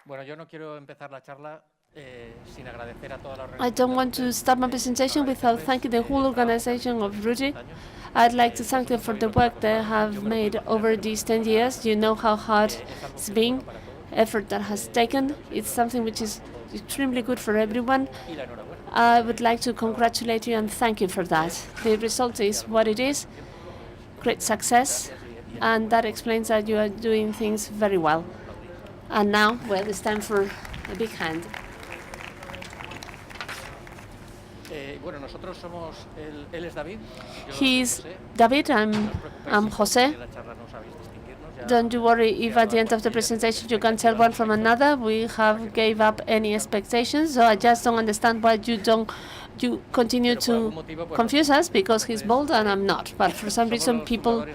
I don't want to start my presentation without thanking the whole organization of Rooted. I'd like to thank them for the work they have made over these 10 years. You know how hard it's been, effort that has taken. It's something which is extremely good for everyone. I would like to congratulate you and thank you for that. The result is what it is, great success, and that explains that you are doing things very well. And now, well, it's time for a big hand. He's David, I'm José. Don't you worry if at the end of the presentation you can tell one from another. We have gave up any expectations, so I just don't understand why you continue to confuse us, because he's bold and I'm not. But for some reason people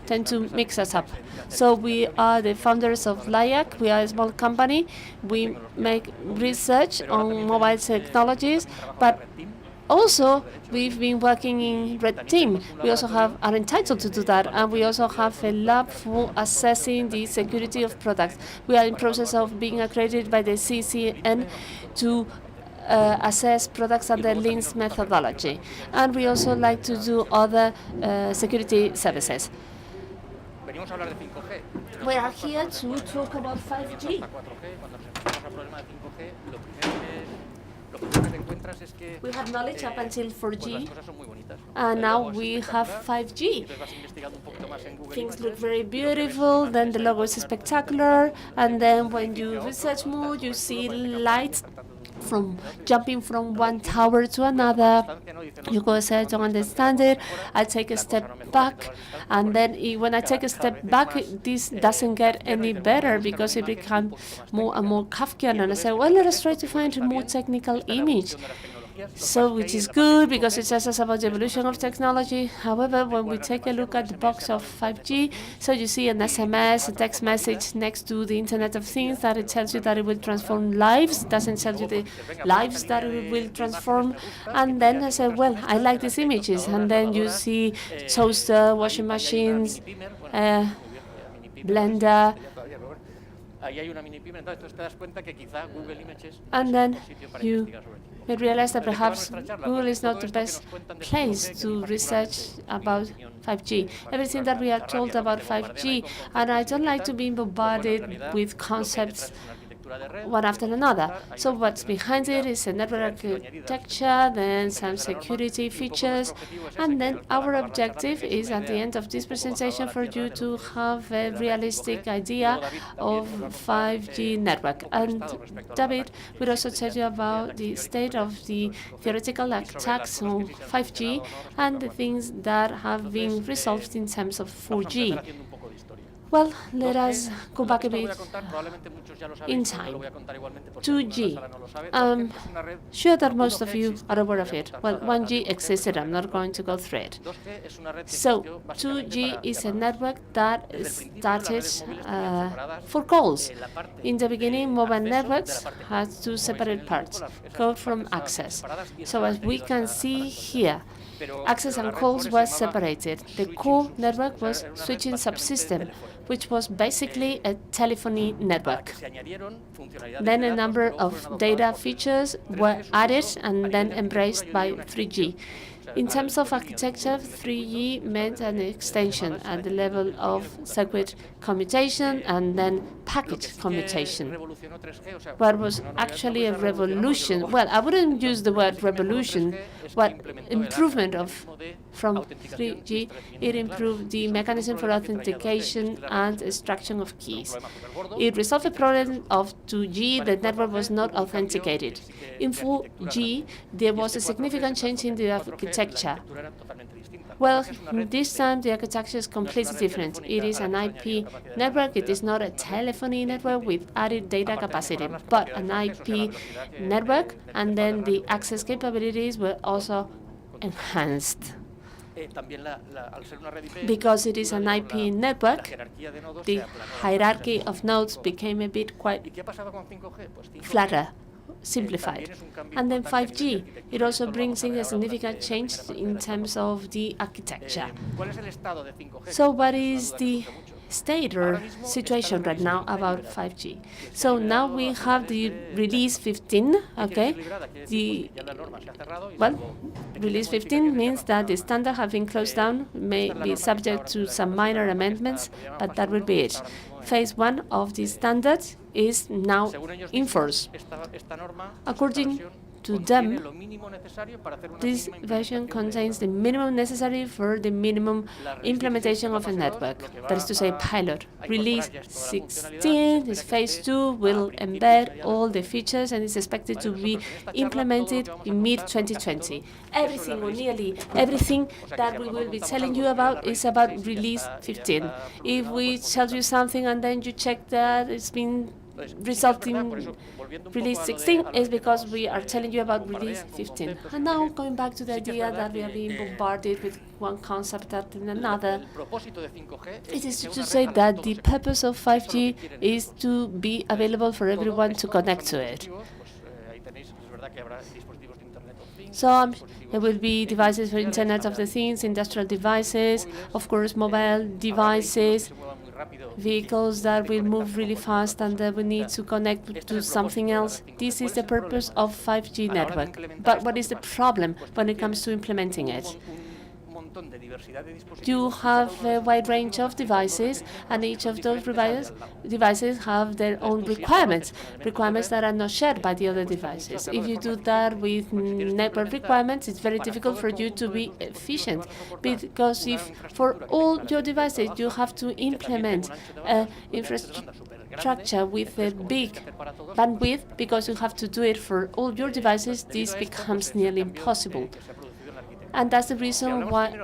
tend to mix us up. So we are the founders of LIAC. We are a small company. We make research on mobile technologies, but also, we've been working in Red Team. We also are entitled to do that, and we also have a lab for assessing the security of products. We are in process of being accredited by the CCN to assess products under LINS methodology. And we also like to do other security services. We are here to talk about 5G. We have knowledge up until 4G, and now we have 5G. Things look very beautiful, then the logo is spectacular, and then when you research more, you see lights from jumping from one tower to another. You go say, I don't understand it. I take a step back, and then when I take a step back, this doesn't get any better because it becomes more and more Kafkian. And I say, well, let us try to find a more technical image. So, which is good because it tells us about the evolution of technology. However, when we take a look at the box of 5G, so you see an SMS, a text message next to the Internet of Things that it tells you that it will transform lives. It doesn't tell you the lives that it will transform. And then I said, well, I like these images. And then you see toaster, washing machines, blender. And then you realize that perhaps Google is not the best place to research about 5G. Everything that we are told about 5G, and I don't like to be bombarded with concepts one after another. So what's behind it is a network architecture, then some security features, and then our objective is at the end of this presentation for you to have a realistic idea of 5G network. And David will also tell you about the state of the theoretical attacks on 5G and the things that have been resolved in terms of 4G. Well, let us go back a bit in time. 2G. I'm sure that most of you are aware of it. Well, 1G existed. I'm not going to go through it. So 2G is a network that started for calls. In the beginning, mobile networks had two separate parts, code from access. So as we can see here, access and calls were separated. The core network was switching subsystem, which was basically a telephony network. Then a number of data features were added and then embraced by 3G. In terms of architecture, 3G meant an extension at the level of circuit commutation and then packet commutation. What was actually a revolution, well, I wouldn't use the word revolution, but improvement from 3G, it improved the mechanism for authentication and extraction of keys. It resolved the problem of 2G, the network was not authenticated. In 4G, there was a significant change in the architecture. Well, this time the architecture is completely different. It is an IP network. It is not a telephony network with added data capacity, but an IP network, and then the access capabilities were also enhanced. Because it is an IP network, the hierarchy of nodes became a bit quite flatter, simplified. And then 5G, it also brings in a significant change in terms of the architecture. So what is the state or situation right now about 5G. So now we have the release 15, okay? Release 15 means that the standard has been closed down, may be subject to some minor amendments, but that will be it. Phase 1 of the standard is now in force. According to them, this version contains the minimum necessary for the minimum implementation of a network. That is to say, pilot. Release 16, this phase 2, will embed all the features and is expected to be implemented in mid-2020. Everything, or nearly everything, that we will be telling you about is about release 15. If we tell you something and then you check that it's been resulting release 16 is because we are telling you about release 15. And now going back to the idea that we are being bombarded with one concept after another, it is to say that the purpose of 5G is to be available for everyone to connect to it. So there will be devices for Internet of the Things, industrial devices, of course mobile devices, vehicles that will move really fast and that we need to connect to something else. This is the purpose of 5G network. But what is the problem when it comes to implementing it? You have a wide range of devices, and each of those devices have their own requirements that are not shared by the other devices. If you do that with network requirements, it's very difficult for you to be efficient, because if for all your devices you have to implement infrastructure with a big bandwidth, because you have to do it for all your devices, this becomes nearly impossible. And that's the reason why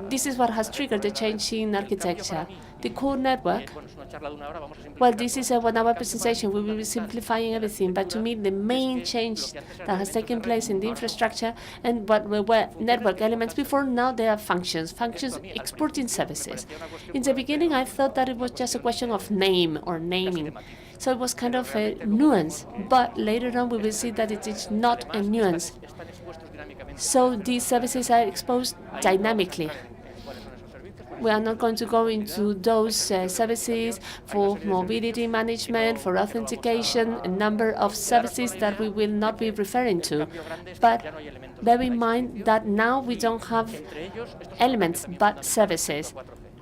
this is what has triggered the change in architecture. The core network, well, this is a one-hour presentation. We will be simplifying everything, but to me, the main change that has taken place in the infrastructure and what were network elements before, now they are functions exporting services. In the beginning, I thought that it was just a question of name or naming. So it was kind of a nuance, but later on we will see that it is not a nuance. So these services are exposed dynamically. We are not going to go into those services for mobility management, for authentication, a number of services that we will not be referring to. But bear in mind that now we don't have elements, but services.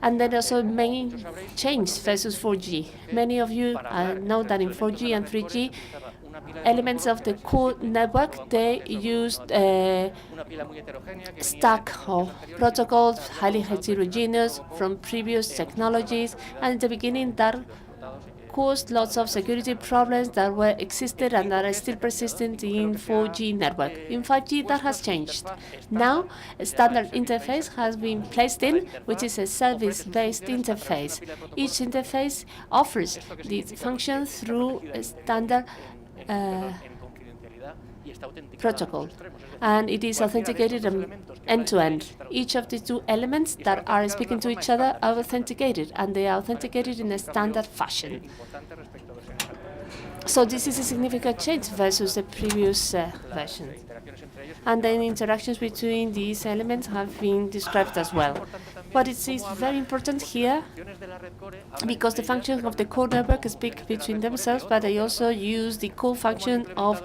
And then also main change versus 4G. Many of you know that in 4G and 3G, elements of the core network, they used a stack of protocols, highly heterogeneous from previous technologies, and in the beginning that caused lots of security problems that were existed and that are still persistent in 4G network. In 5G, that has changed. Now, a standard interface has been placed in, which is a service-based interface. Each interface offers this function through a standard protocol, and it is authenticated end-to-end. Each of the two elements that are speaking to each other are authenticated, and they are authenticated in a standard fashion. So this is a significant change versus the previous version. And then interactions between these elements have been described as well. But it is very important here, because the functions of the core network speak between themselves, but they also use the core function of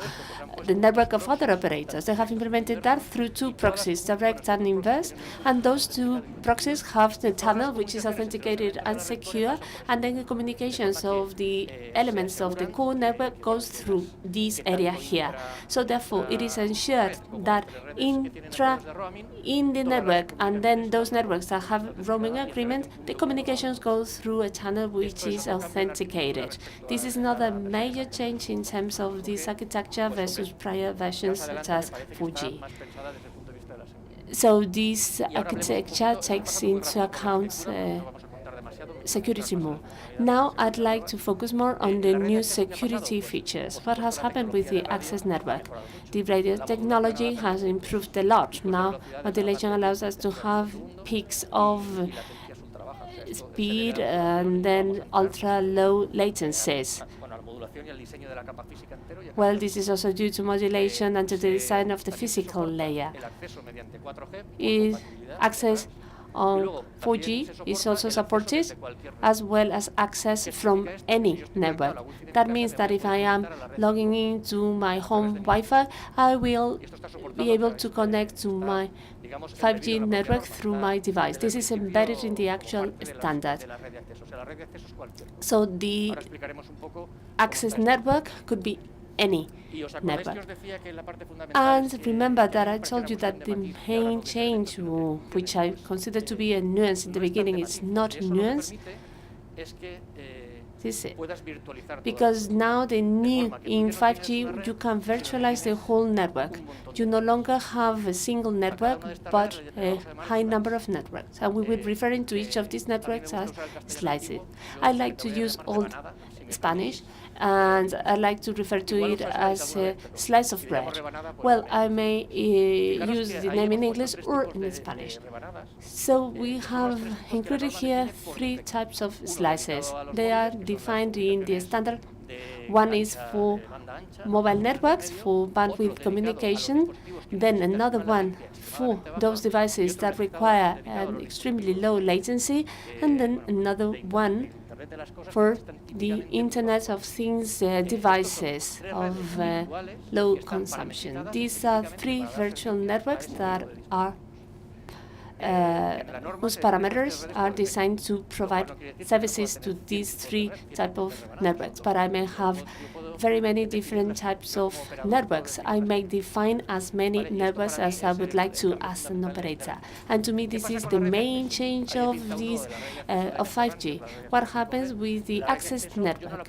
the network of other operators. They have implemented that through two proxies, direct and inverse, and those two proxies have the tunnel, which is authenticated and secure, and then the communications of the elements of the core network goes through this area here. So therefore, it is ensured that in the network, and then those networks that have roaming agreement, the communications go through a channel which is authenticated. This is another major change in terms of this architecture versus prior versions such as 4G. So this architecture takes into account security more. Now I'd like to focus more on the new security features. What has happened with the access network? The radio technology has improved a lot. Now modulation allows us to have peaks of speed and then ultra-low latencies. Well, this is also due to modulation and to the design of the physical layer. Access on 4G is also supported, as well as access from any network. That means that if I am logging into my home Wi-Fi, I will be able to connect to my 5G network through my device. This is embedded in the actual standard. So the access network could be any network. And remember that I told you that the main change, which I consider to be a nuance in the beginning, is not nuance. This is it. Because now in 5G, you can virtualize the whole network. You no longer have a single network, but a high number of networks. And we will be referring to each of these networks as slices. I like to use Old Spanish, and I like to refer to it as a slice of bread. Well, I may use the name in English or in Spanish. So we have included here 3 types of slices. They are defined in the standard. One is for mobile networks, for bandwidth communication, then another one for those devices that require an extremely low latency, and then another one for the Internet of Things devices of low consumption. These are 3 virtual networks that are whose parameters are designed to provide services to these 3 types of networks. But I may have very many different types of networks. I may define as many networks as I would like to as an operator. And to me, this is the main change of 5G. What happens with the access network?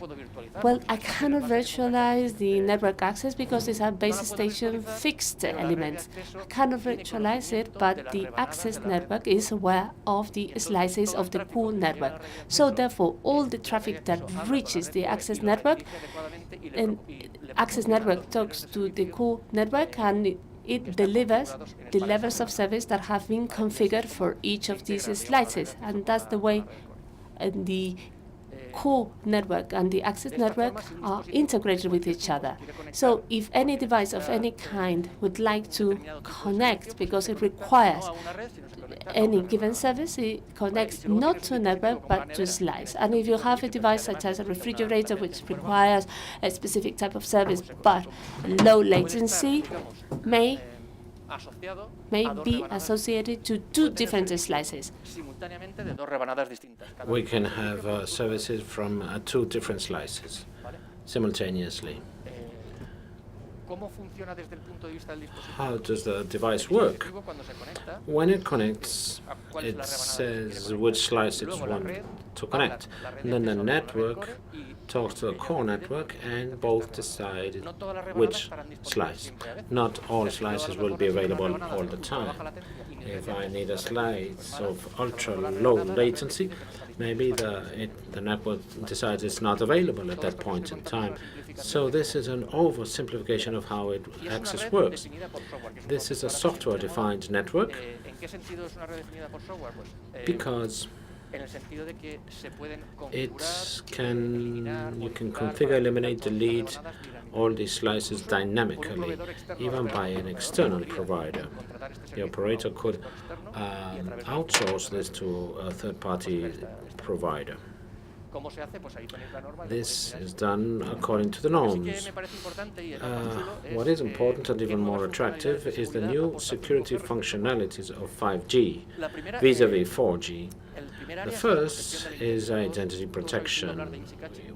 Well, I cannot virtualize the network access because these are base station fixed elements. I cannot virtualize it, but the access network is aware of the slices of the core network. So therefore, all the traffic that reaches the access network, and access network talks to the core network, and it delivers the levels of service that have been configured for each of these slices. And that's the way the core network and the access network are integrated with each other. So if any device of any kind would like to connect, because it requires any given service, it connects not to a network but to a slice. And if you have a device such as a refrigerator, which requires a specific type of service but low latency, may be associated to 2 different slices. We can have services from 2 different slices simultaneously. How does the device work? When it connects, it says which slice it wants to connect. And then the network talks to the core network, and both decide which slice. Not all slices will be available all the time. If I need a slice of ultra-low latency, maybe the network decides it's not available at that point in time. So this is an oversimplification of how access works. This is a software-defined network because you can configure, eliminate, delete all these slices dynamically, even by an external provider. The operator could outsource this to a third-party provider. This is done according to the norms. What is important and even more attractive is the new security functionalities of 5G vis-à-vis 4G. The first is identity protection.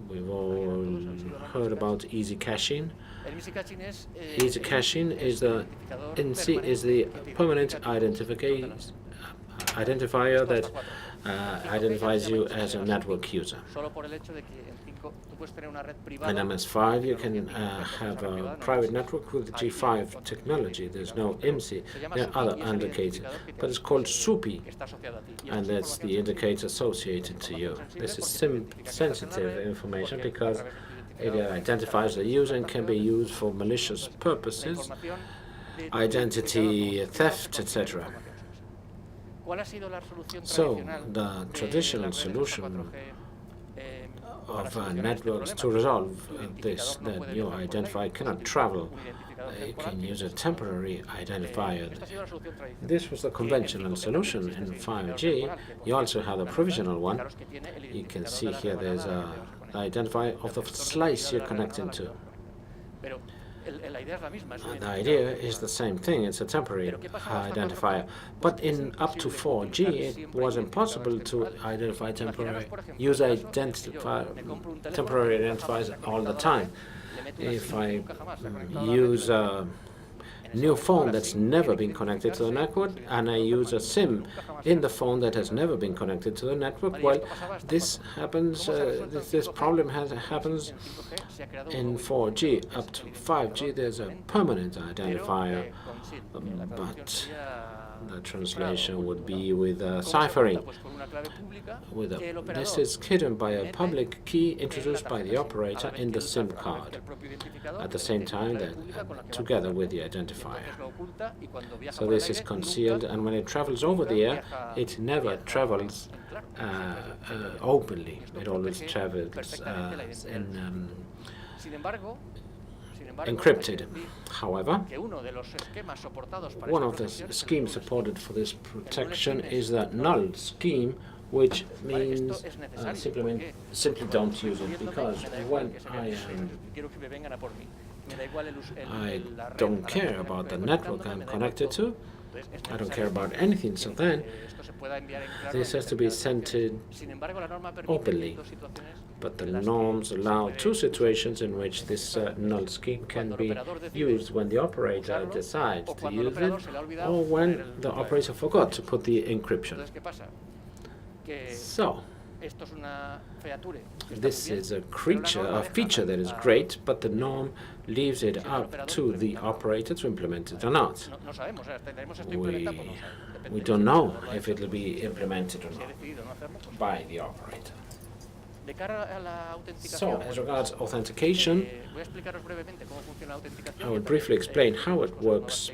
We've all heard about easy caching. Easy caching is the permanent identifier that identifies you as a network user. In MS5, you can have a private network with G5 technology. There's no IMSI. There are other indicators, but it's called SUPI, and that's the indicator associated to you. This is sensitive information because it identifies the user and can be used for malicious purposes, identity theft, etc. So the traditional solution of networks to resolve this, that your identifier cannot travel you can use a temporary identifier. This was the conventional solution in 5G. You also have a provisional one. You can see here there's a identifier of the slice you're connecting to. The idea is the same thing. It's a temporary identifier. But in up to 4G, it was impossible to identify temporary identifiers all the time. If I use a new phone that's never been connected to the network, and I use a SIM in the phone that has never been connected to the network, well, this happens. This problem happens in 4G. Up to 5G, there's a permanent identifier, but the translation would be with ciphering. This is hidden by a public key introduced by the operator in the SIM card, at the same time together with the identifier. So this is concealed, and when it travels over the air, it never travels openly. It always travels encrypted. However, one of the schemes supported for this protection is the null scheme, which means simply don't use it, because when I don't care about the network I'm connected to, I don't care about anything, so then this has to be sent openly. But the norms allow two situations in which this null scheme can be used: when the operator decides to use it, or when the operator forgot to put the encryption. So, this is a feature that is great, but the norm leaves it up to the operator to implement it or not. We don't know if it will be implemented or not by the operator. So, as regards authentication, I will briefly explain how it works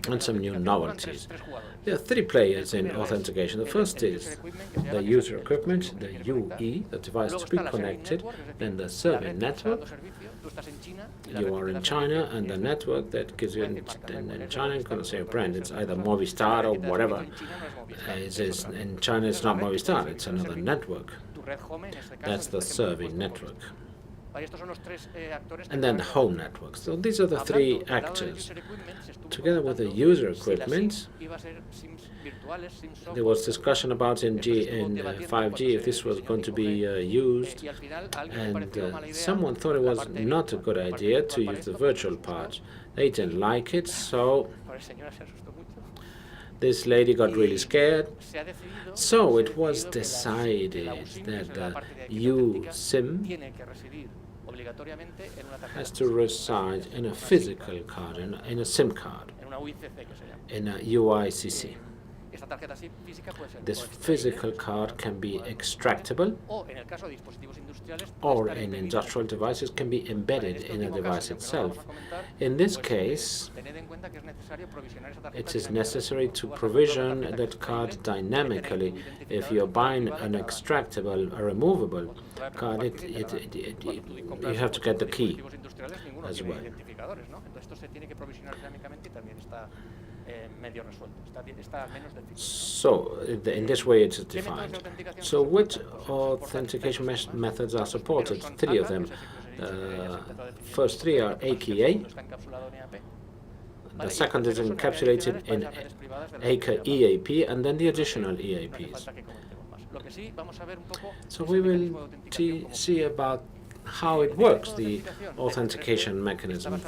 and some new novelties. There are three players in authentication. The first is the user equipment, the UE, the device to be connected, then the serving network. You are in China, and the network that gives you in China, I'm going to say a brand, it's either Movistar or whatever. In China, it's not Movistar, it's another network. That's the serving network. And then the home network. So these are the three actors. Together with the user equipment, there was discussion about in 5G if this was going to be used, and someone thought it was not a good idea to use the virtual part. They didn't like it, so this lady got really scared. So it was decided that the USIM has to reside in a physical card, in a SIM card, in a UICC. This physical card can be extractable, or in industrial devices can be embedded in a device itself. In this case, it is necessary to provision that card dynamically. If you're buying an extractable or removable card, you have to get the key as well. So, in this way it is defined. So, which authentication methods are supported? Three of them. First three are AKA. The second is encapsulated in AKA EAP, and then the additional EAPs. So we will see about how it works, the authentication mechanism.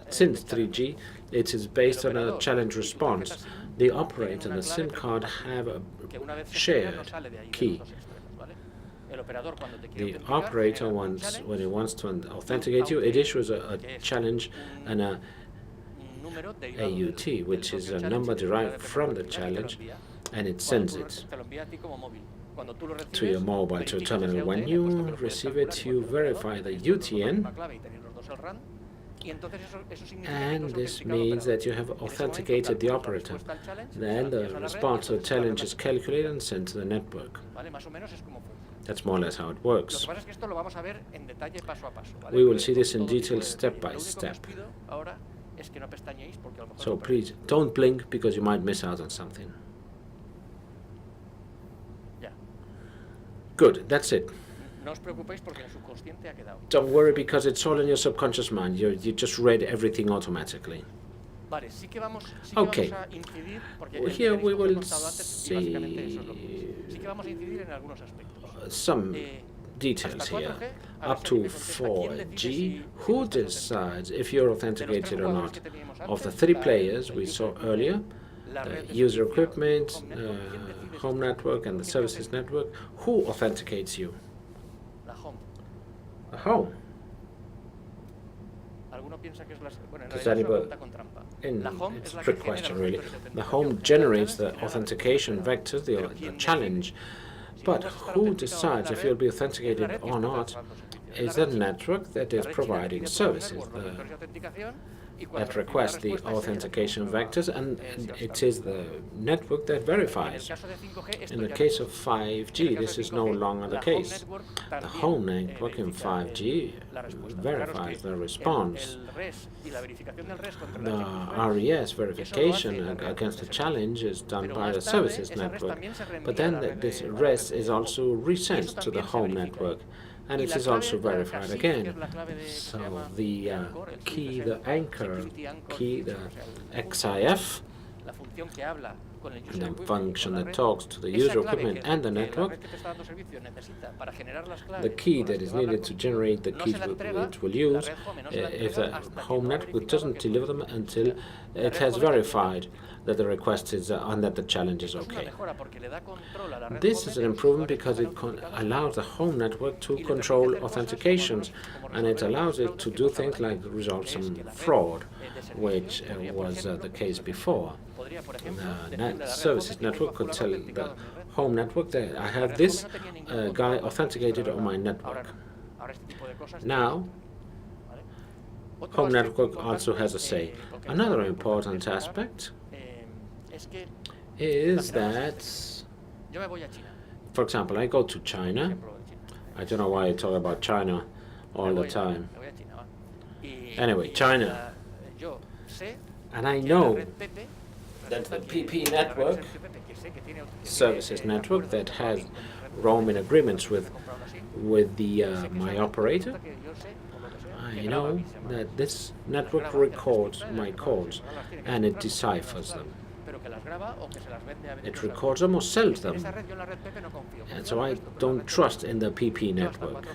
Since 3G, it is based on a challenge response. The operator and the SIM card have a shared key. The operator, when it wants to authenticate you, it issues a challenge and a AUT, which is a number derived from the challenge, and it sends it to your mobile, to a terminal. When you receive it, you verify the UTN, and this means that you have authenticated the operator. Then the response to the challenge is calculated and sent to the network. That's more or less how it works. We will see this in detail step by step. So please don't blink because you might miss out on something. Good, that's it. Don't worry because it's all in your subconscious mind. You just read everything automatically. Okay, here we will see some details here. Up to 4G, who decides if you're authenticated or not? Of the 3 players we saw earlier, the user equipment, home network and the services network, who authenticates you? The home. Does anybody? It's a trick question, really. The home generates the authentication vector, the challenge. But who decides if you'll be authenticated or not is the network that is providing services, that requests the authentication vectors, and it is the network that verifies. In the case of 5G, this is no longer the case. The home network in 5G verifies the response. The RES verification against the challenge is done by the services network, but then this RES is also resent to the home network, and it is also verified again. So the key, the anchor key, the XIF, the function that talks to the user equipment and the network, the key that is needed to generate the keys which will use if the home network doesn't deliver them until it has verified that the request is and that the challenge is okay. This is an improvement because it allows the home network to control authentications, and it allows it to do things like resolve some fraud, which was the case before. The services network could tell the home network that I have this guy authenticated on my network. Now, home network also has a say. Another important aspect is that, for example, I go to China. I don't know why I talk about China all the time. Anyway, China. And I know that the PP network, services network, that has roaming agreements with the my operator, I know that this network records my calls and it deciphers them. It records them or sells them. And so I don't trust in the PP network.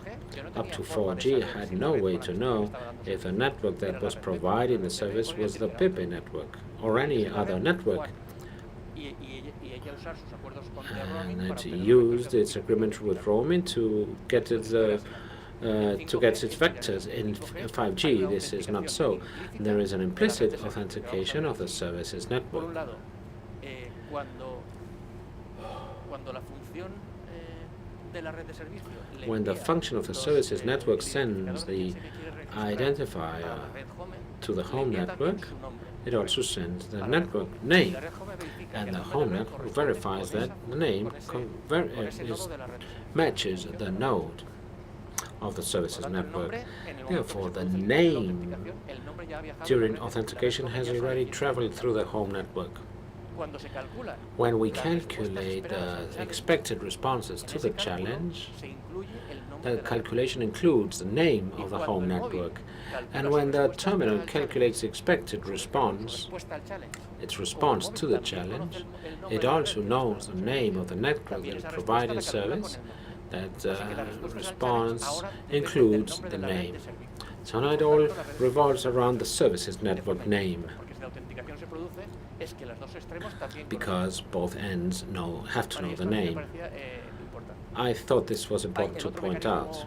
Up to 4G, I had no way to know if a network that was providing the service was the PP network or any other network. And it used its agreement with roaming to get its vectors in 5G. This is not so. There is an implicit authentication of the services network. When the function of the services network sends the identifier to the home network, it also sends the network name, and the home network verifies that the name matches the node of the services network. Therefore, the name during authentication has already traveled through the home network. When we calculate the expected responses to the challenge, the calculation includes the name of the home network. And when the terminal calculates expected response, its response to the challenge, it also knows the name of the network that is providing service. That response includes the name. So now it all revolves around the services network name, because both ends have to know the name. I thought this was important to point out.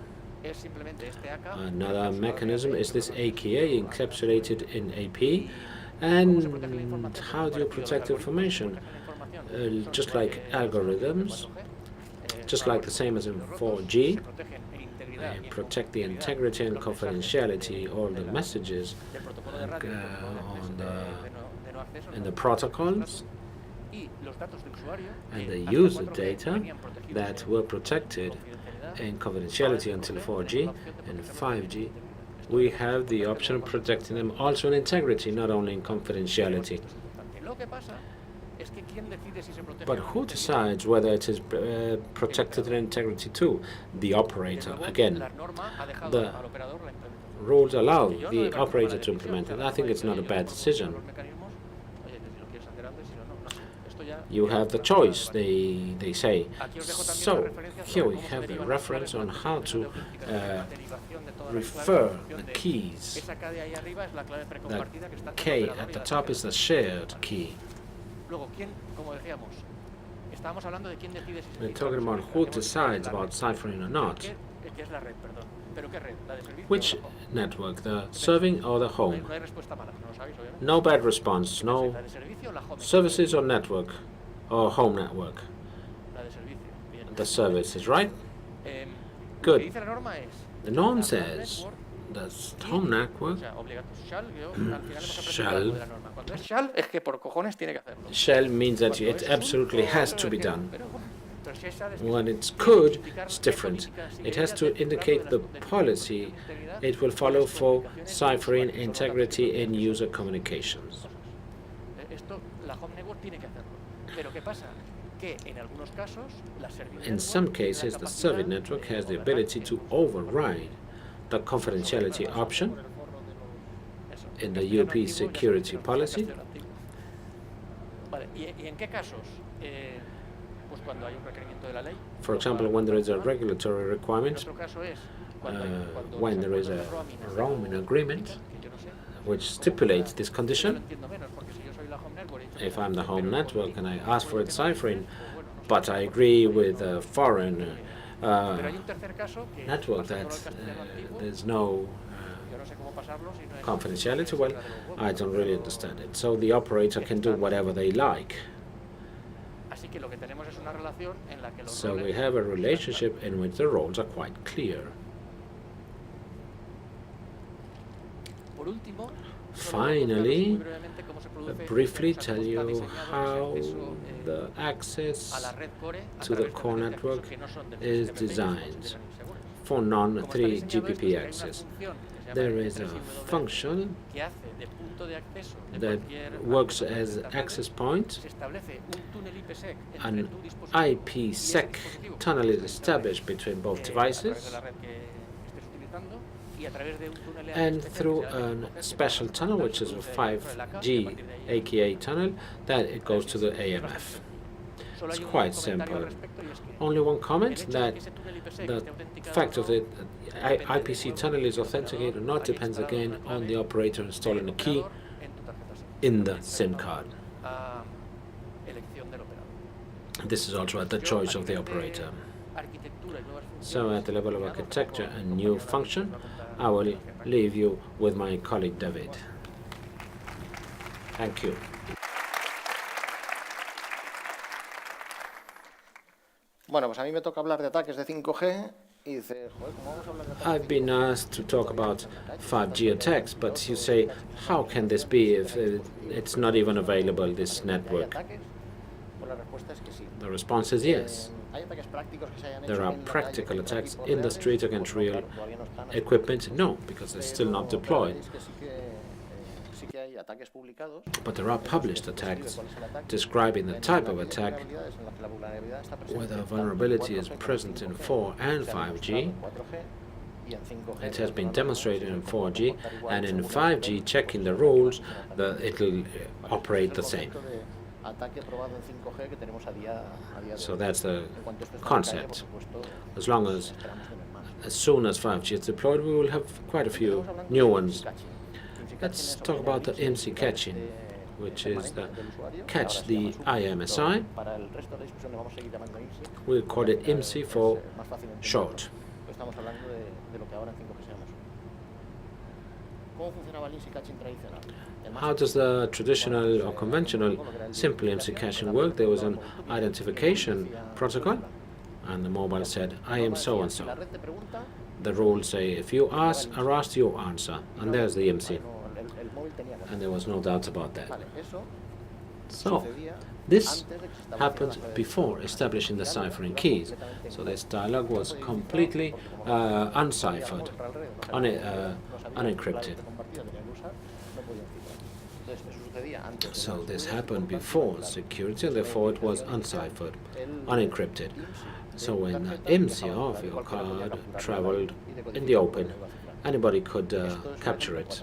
Another mechanism is this AKA encapsulated in AP. And how do you protect information? Just like algorithms, just like the same as in 4G, they protect the integrity and confidentiality of all the messages in the protocols, and they use the data that were protected in confidentiality until 4G and 5G. We have the option of protecting them also in integrity, not only in confidentiality. But who decides whether it is protected in integrity too? The operator. Again, the rules allow the operator to implement it. I think it's not a bad decision. You have the choice, they say. So here we have the reference on how to refer the keys. The K at the top is the shared key. We're talking about who decides about ciphering or not. Which network, the serving or the home? No bad response, no services or network or home network. The services, right? Good. The norm says the home network shall means that it absolutely has to be done. When it's could, it's different. It has to indicate the policy it will follow for ciphering, integrity, and user communications. In some cases, the serving network has the ability to override the confidentiality option in the UP security policy. For example, when there is a regulatory requirement, when there is a roaming agreement which stipulates this condition. If I'm the home network and I ask for its ciphering, but I agree with a foreign network that there's no confidentiality, well, I don't really understand it. So the operator can do whatever they like. So we have a relationship in which the roles are quite clear. Finally, briefly tell you how the access to the core network is designed for non-3GPP access. There is a function that works as access point. An IPsec tunnel is established between both devices, and through a special tunnel, which is a 5G AKA tunnel, that it goes to the AMF. It's quite simple. Only one comment, that the fact of the IPC tunnel is authenticated or not depends again on the operator installing a key in the SIM card. This is also at the choice of the operator. So at the level of architecture and new function, I will leave you with my colleague David. Thank you. Bueno, pues a mí me toca hablar de ataques de 5G y dice, joder, ¿cómo vamos a hablar de ataques? I've been asked to talk about 5G attacks, but you say, how can this be if it's not even available, this network? The response is yes. There are practical attacks in the street against real equipment? No, because they're still not deployed. But there are published attacks describing the type of attack, whether vulnerability is present in 4 and 5G. It has been demonstrated in 4G, and in 5G, checking the rules, it will operate the same. So that's the concept. As soon as 5G is deployed, we will have quite a few new ones. Let's talk about the IMSI catching, which is the catch the IMSI. We'll call it IMSI for short. How does the traditional or conventional simple IMSI caching work? There was an identification protocol, and the mobile said, I am so-and-so. The rules say, if you are asked, you answer. And there's the IMSI. And there was no doubt about that. So this happened before establishing the ciphering keys. So this dialogue was completely unciphered, unencrypted. So this happened before security, and therefore it was unciphered, unencrypted. So when the IMSI of your card traveled in the open, anybody could capture it.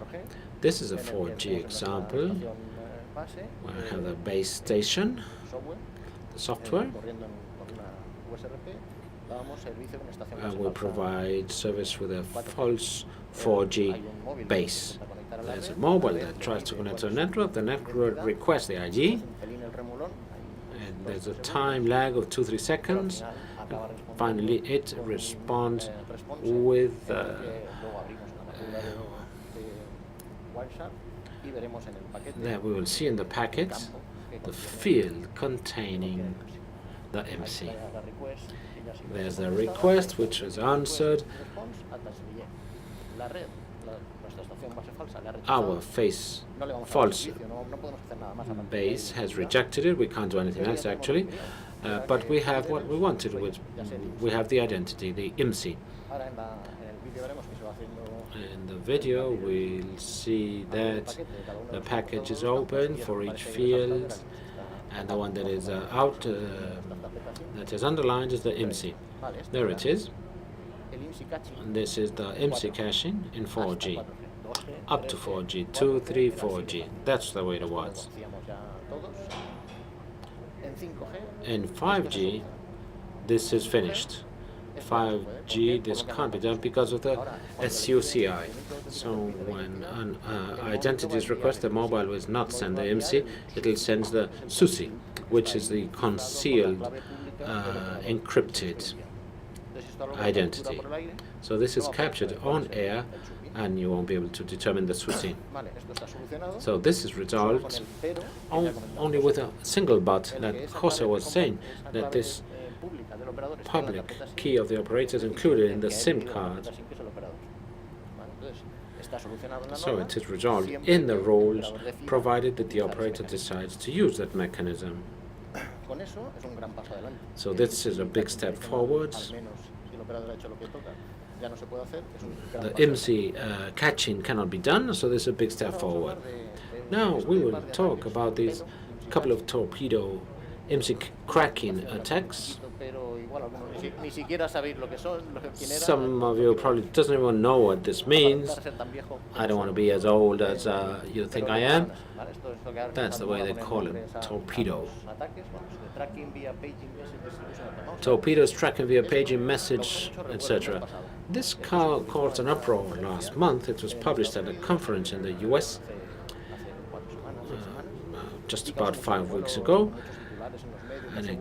This is a 4G example, where I have the base station, the software. We provide service with a false 4G base. There's a mobile that tries to connect to the network requests the ID, and there's a time lag of 2-3 seconds. Finally, it responds with there we will see in the packet the field containing the MC. There's a request which is answered. Our false base has rejected it. We can't do anything else actually, but we have what we wanted. We have the identity, the IMSI. In the video, we'll see that the package is open for each field, and the one that is that is underlined is the IMSI. There it is. And this is the IMSI caching in 4G, up to 4G, 2, 3, 4G. That's the way it was. In 5G, this is finished. 5G, this can't be done because of the SUCI. So when an identity is requested, the mobile will not send the MC, it will send the SUCI, which is the concealed encrypted identity. So this is captured on air, and you won't be able to determine the SUCI. So this is resolved only with a single but that José was saying, that this public key of the operator is included in the SIM card. So it is resolved in the roles, provided that the operator decides to use that mechanism. So this is a big step forward. The IMSI catching cannot be done, so this is a big step forward. Now we will talk about these couple of torpedo IMSI cracking attacks. Some of you probably doesn't even know what this means. I don't want to be as old as you think I am. That's the way they call it, torpedo. Torpedoes tracking via paging message, etc. This caused an uproar last month. It was published at a conference in the US just about 5 weeks ago, and it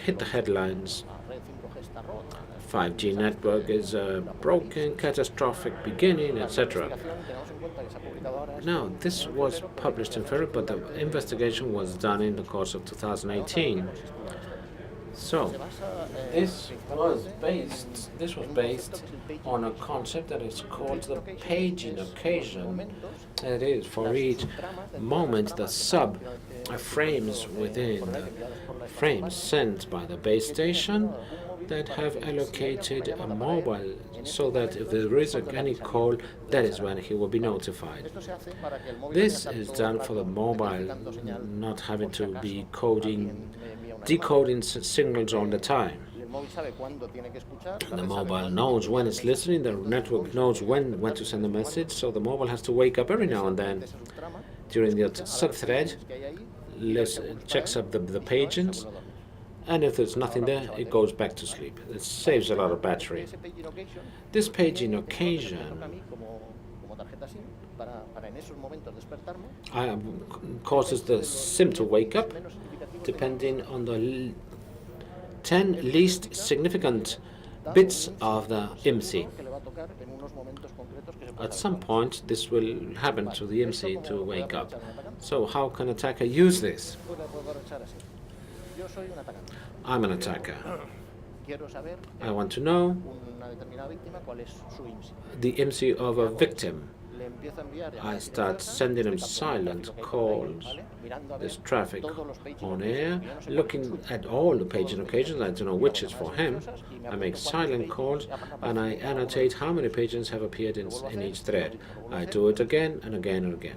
hit the headlines. 5G network is broken, catastrophic beginning, etc. Now, this was published in February, but the investigation was done in the course of 2018. So, this was based on a concept that is called the paging occasion. That is, for each moment, the sub-frames within the frames sent by the base station that have allocated a mobile, so that if there is any call, that is when he will be notified. This is done for the mobile not having to be decoding signals all the time. The mobile knows when it's listening, the network knows when to send the message, so the mobile has to wake up every now and then during the sub-thread, checks up the pagings, and if there's nothing there, it goes back to sleep. It saves a lot of battery. This paging occasion causes the SIM to wake up, depending on the 10 least significant bits of the IMSI. At some point, this will happen to the IMSI to wake up. So how can an attacker use this? I'm an attacker. I want to know the IMSI of a victim. I start sending him silent calls. There's traffic on air, looking at all the paging occasions. I don't know which is for him. I make silent calls, and I annotate how many pages have appeared in each thread. I do it again and again and again.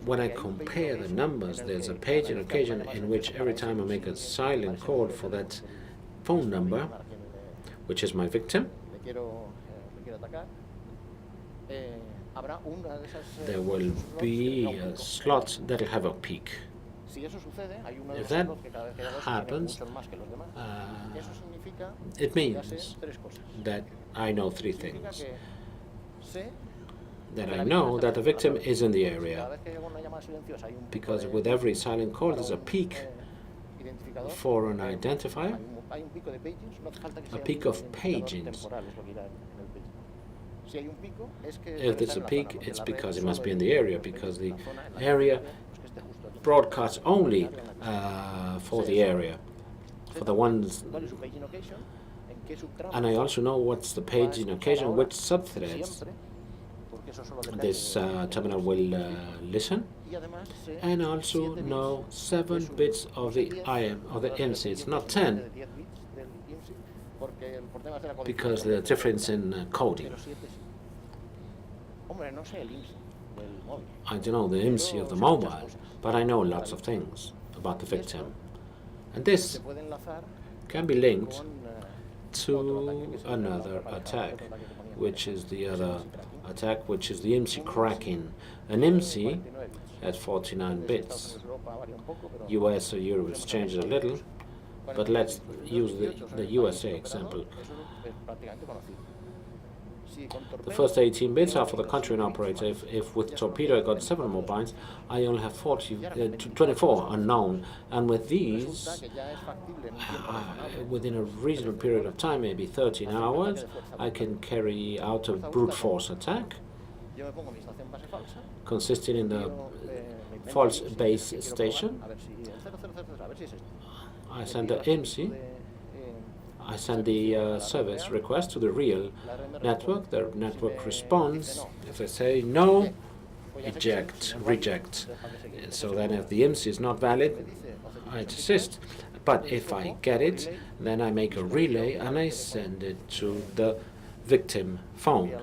When I compare the numbers, there's a paging occasion in which every time I make a silent call for that phone number, which is my victim, there will be a slot that will have a peak. If that happens, it means that I know three things. That I know that the victim is in the area, because with every silent call there's a peak for an identifier, a peak of pagings. If there's a peak, it's because it must be in the area, because the area broadcasts only for the area, for the ones. And I also know what's the paging occasion, which subthreads this terminal will listen, and also know 7 bits of the IM, of the MC. It's not 10, because there's a difference in coding. I don't know the MC of the mobile, but I know lots of things about the victim. And this can be linked to another attack, which is the other attack, which is the IMSI cracking. An IMSI at 49 bits. US or Euro has changed a little, but let's use the USA example. The first 18 bits are for the country and operator. If with Torpedo I got 7 more bytes, I only have 24 unknown. And with these, within a reasonable period of time, maybe 13 hours, I can carry out a brute force attack, consisting in the false base station. I send the IMSI. I send the service request to the real network. The network responds. If they say no, reject. So then if the IMSI is not valid, I desist. But if I get it, then I make a relay and I send it to the victim phone.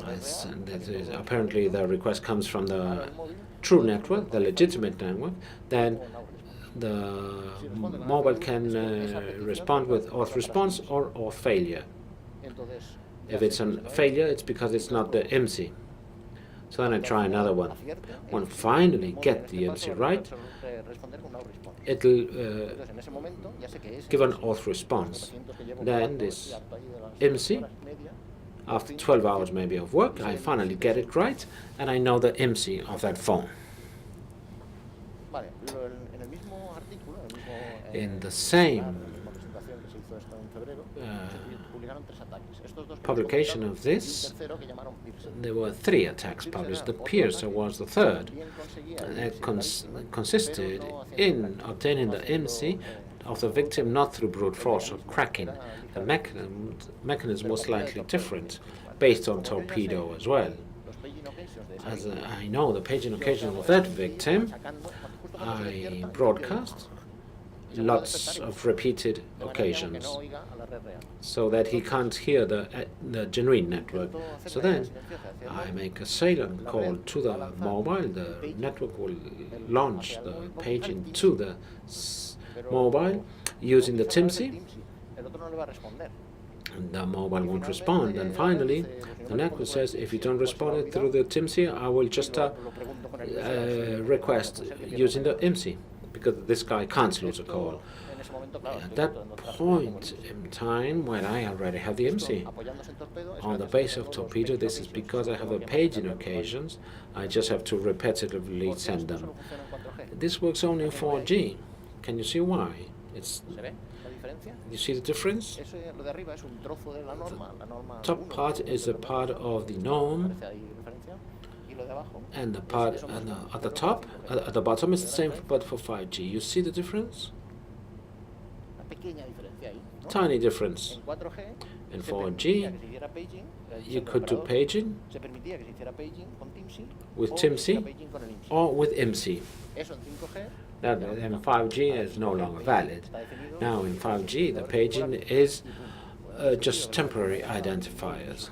I send it, apparently the request comes from the true network, the legitimate network. Then the mobile can respond with auth response or auth failure. If it's a failure, it's because it's not the IMSI. So then I try another one. When I finally get the IMSI right, it'll give an auth response. Then this IMSI, after 12 hours maybe of work, I finally get it right, and I know the IMSI of that phone. In the same publication of this, there were 3 attacks published. The Piercer was the third. It consisted in obtaining the IMSI of the victim not through brute force or cracking. The mechanism was slightly different, based on Torpedo as well. As I know the paging occasion of that victim, I broadcast lots of repeated occasions so that he can't hear the genuine network. So then I make a silent call to the mobile. The network will launch the paging to the mobile using the TIMSI, and the mobile won't respond. And finally the network says, if you don't respond through the TIMSI, I will just request using the IMSI, because this guy can't lose a call. At that point in time, when I already have the IMSI on the base of Torpedo, this is because I have a paging occasions. I just have to repetitively send them. This works only in 4G. Can you see why? You see the difference? The top part is a part of the norm, and the part at the top, at the bottom is the same, but for 5G. You see the difference? Tiny difference. In 4G, you could do paging with TIMSI or with IMSI. That in 5G is no longer valid. Now in 5G, the paging is just temporary identifiers.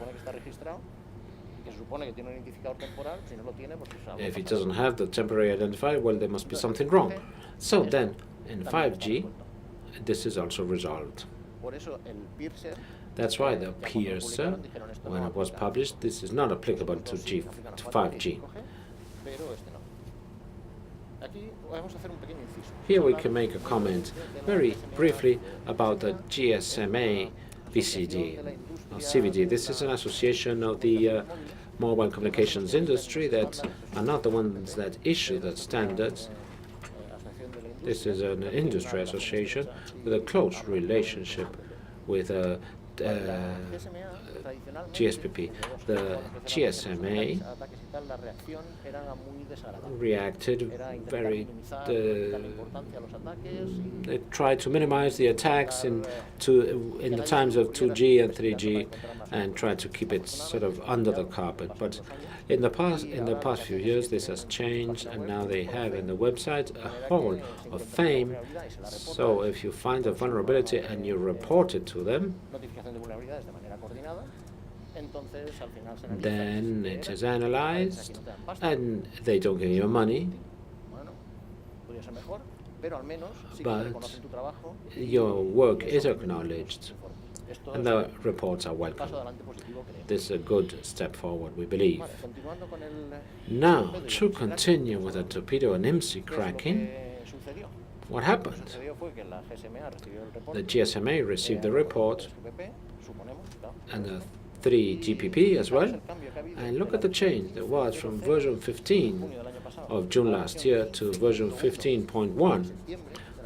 If it doesn't have the temporary identifier, well, there must be something wrong. So then, in 5G, this is also resolved. That's why the piercer, when it was published, this is not applicable to 5G. Here we can make a comment very briefly about the GSMA VCD, or CVD. This is an association of the mobile communications industry that are not the ones that issue the standards. This is an industry association with a close relationship with GSPP. The GSMA reacted very. They tried to minimize the attacks in the times of 2G and 3G, and tried to keep it sort of under the carpet. But in the past few years, this has changed, and now they have in the website a hall of fame. So if you find a vulnerability and you report it to them, then it is analyzed, and they don't give you money, but your work is acknowledged, and the reports are welcome. This is a good step forward, we believe. Now, to continue with the torpedo and IMSI cracking, what happened? The GSMA received the report, and the 3GPP as well, and look at the change there was from version 15 of June last year to version 15.1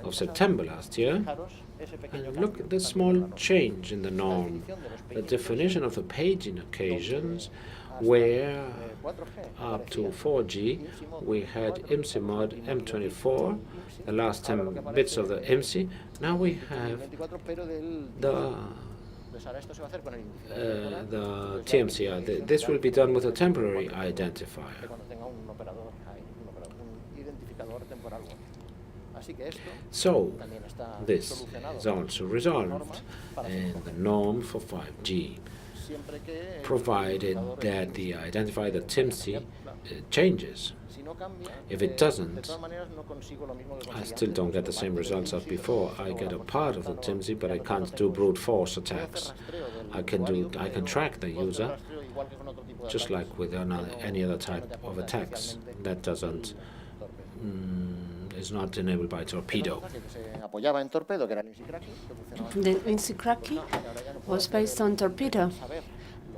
of September last year. And look at the small change in the norm. The definition of the paging occasions, where up to 4G we had IMSI mod M24, the last 10 bits of the IMSI. Now we have the TMCR. This will be done with a temporary identifier. So this is also resolved in the norm for 5G, provided that the identifier, the TIMSI, changes. If it doesn't, I still don't get the same results as before. I get a part of the TIMSI, but I can't do brute force attacks. I can track the user, just like with any other type of attacks. That doesn't is not enabled by torpedo. The IMSI cracking was based on torpedo.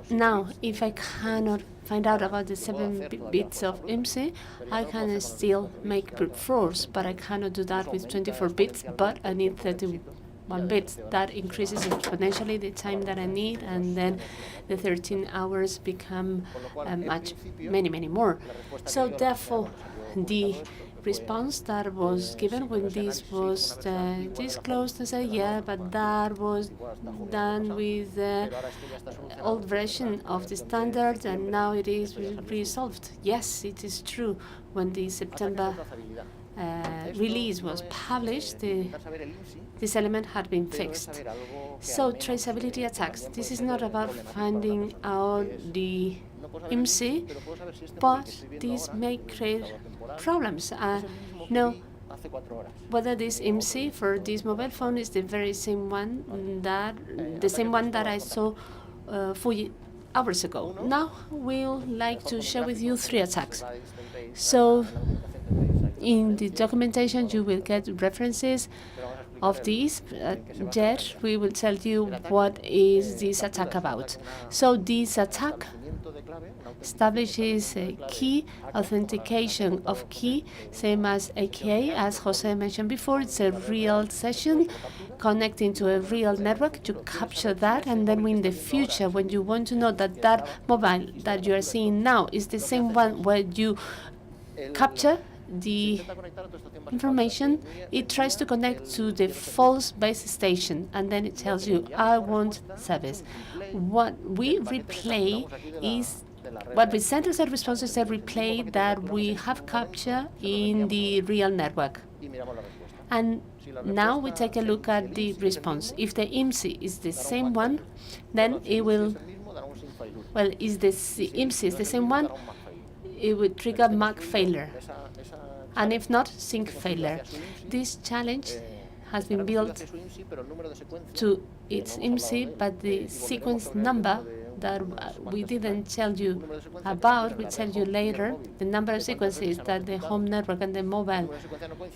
Now, if I cannot find out about the 7 bits of IMSI, I can still make brute force, but I cannot do that with 24 bits, but I need 31 bits. That increases exponentially the time that I need, and then the 13 hours become many more. So therefore, the response that was given when this was disclosed, I said, yeah, but that was done with the old version of the standard, and now it is resolved. Yes, it is true. When the September release was published, this element had been fixed. So traceability attacks. This is not about finding out the IMSI, but this may create problems. Know whether this IMSI for this mobile phone is the very same one that I saw 4 hours ago. Now we'll like to share with you 3 attacks. So in the documentation you will get references of these. Yet we will tell you what is this attack about. So this attack establishes a key authentication of key, same as AKA, as José mentioned before. It's a real session connecting to a real network. You capture that, and then in the future, when you want to know that that mobile that you are seeing now is the same one where you capture the information, it tries to connect to the false base station, and then it tells you, I want service. What we replay is, what we send as a response is a replay that we have captured in the real network. And now we take a look at the response. If the IMSI is the same one, then it will, well, if the IMSI is the same one, it would trigger MAC failure. And if not, sync failure. This challenge has been built to its IMSI, but the sequence number that we didn't tell you about, we'll tell you later, the number of sequences that the home network and the mobile,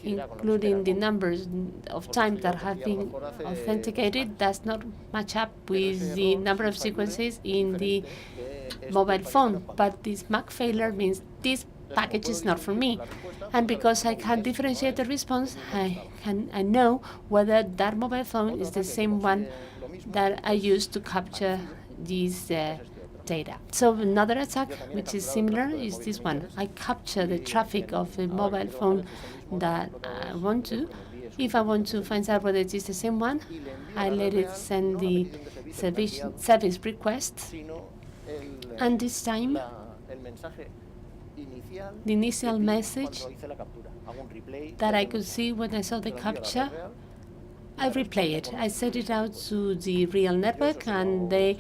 including the numbers of times that have been authenticated, does not match up with the number of sequences in the mobile phone. But this MAC failure means this package is not for me. And because I can differentiate the response, I know whether that mobile phone is the same one that I used to capture this data. So another attack, which is similar, is this one. I capture the traffic of a mobile phone that I want to. If I want to find out whether it is the same one, I let it send the service request. And this time, the initial message that I could see when I saw the capture, I replay it. I set it out to the real network, and they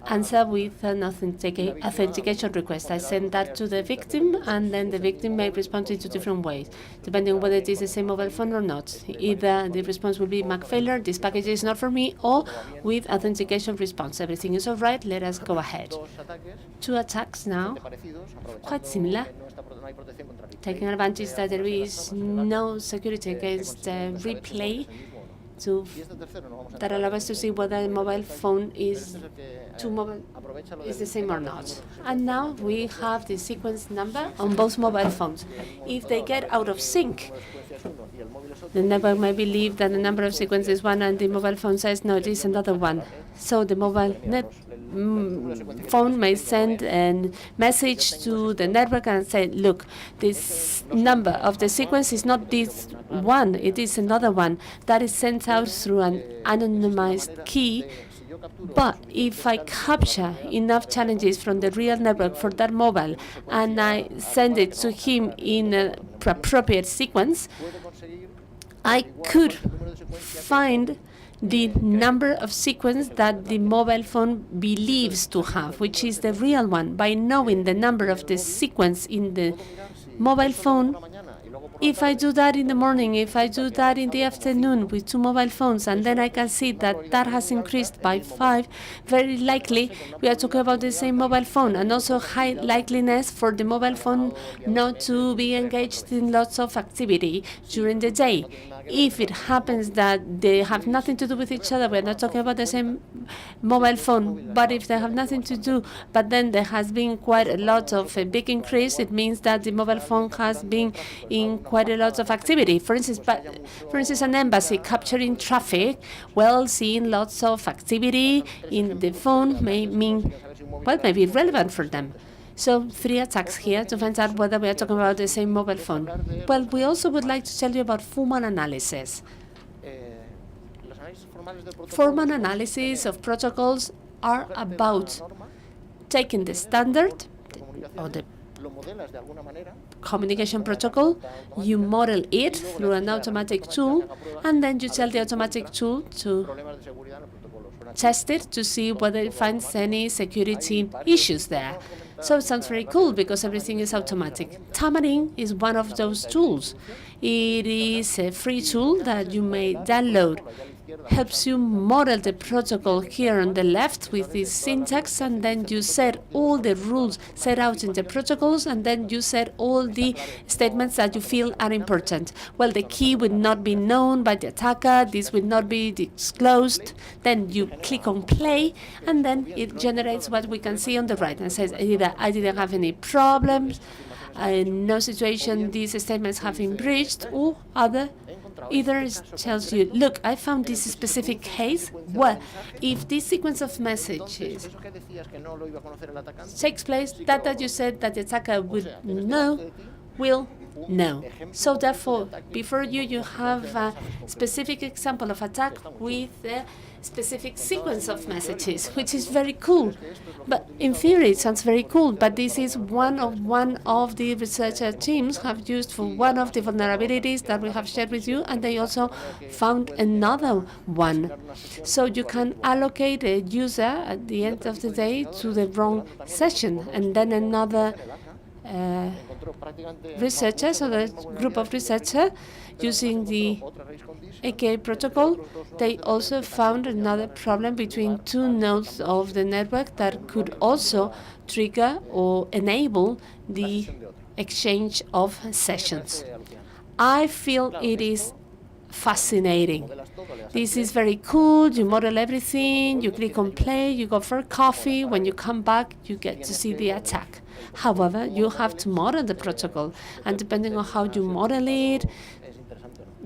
answer with an authentication request. I send that to the victim, and then the victim may respond in two different ways, depending on whether it is the same mobile phone or not. Either the response will be MAC failure, this package is not for me, or with authentication response. Everything is all right, let us go ahead. Two attacks now, quite similar, taking advantage that there is no security against replay that allow us to see whether the mobile phone is the same or not. And now we have the sequence number on both mobile phones. If they get out of sync, the network may believe that the number of sequences is one, and the mobile phone says, no, it is another one. So the mobile phone may send a message to the network and say, look, this number of the sequence is not this one, it is another one. That is sent out through an anonymized key. But if I capture enough challenges from the real network for that mobile, and I send it to him in an appropriate sequence, I could find the number of sequence that the mobile phone believes to have, which is the real one. By knowing the number of the sequence in the mobile phone, if I do that in the morning, if I do that in the afternoon with two mobile phones, and then I can see that that has increased by 5, very likely we are talking about the same mobile phone, and also high likeliness for the mobile phone not to be engaged in lots of activity during the day. If it happens that they have nothing to do with each other, we're not talking about the same mobile phone, but if they have nothing to do, but then there has been quite a lot of a big increase, it means that the mobile phone has been in quite a lot of activity. For instance, an embassy capturing traffic, well, seeing lots of activity in the phone may mean, well, may be relevant for them. So 3 attacks here to find out whether we are talking about the same mobile phone. Well, we also would like to tell you about formal analysis. Formal analysis of protocols are about taking the standard or the communication protocol, you model it through an automatic tool, and then you tell the automatic tool to test it to see whether it finds any security issues there. So it sounds very cool because everything is automatic. Tamarin is one of those tools. It is a free tool that you may download. Helps you model the protocol here on the left with this syntax, and then you set all the rules set out in the protocols, and then you set all the statements that you feel are important. Well, the key would not be known by the attacker, this would not be disclosed. Then you click on play, and then it generates what we can see on the right, and says either I didn't have any problems, in no situation these statements have been breached, or either it tells you, look, I found this specific case. Well, if this sequence of messages takes place, that you said that the attacker would know will No. So therefore, before you have a specific example of attack with a specific sequence of messages, which is very cool. But in theory, it sounds very cool, but this is one of the researcher teams have used for one of the vulnerabilities that we have shared with you, and they also found another one. So you can allocate a user at the end of the day to the wrong session, and then another researcher, so the group of researchers using the AKA protocol, they also found another problem between two nodes of the network that could also trigger or enable the exchange of sessions. I feel it is fascinating. This is very cool. You model everything, you click on play, you go for coffee. When you come back, you get to see the attack. However, you have to model the protocol, and depending on how you model it,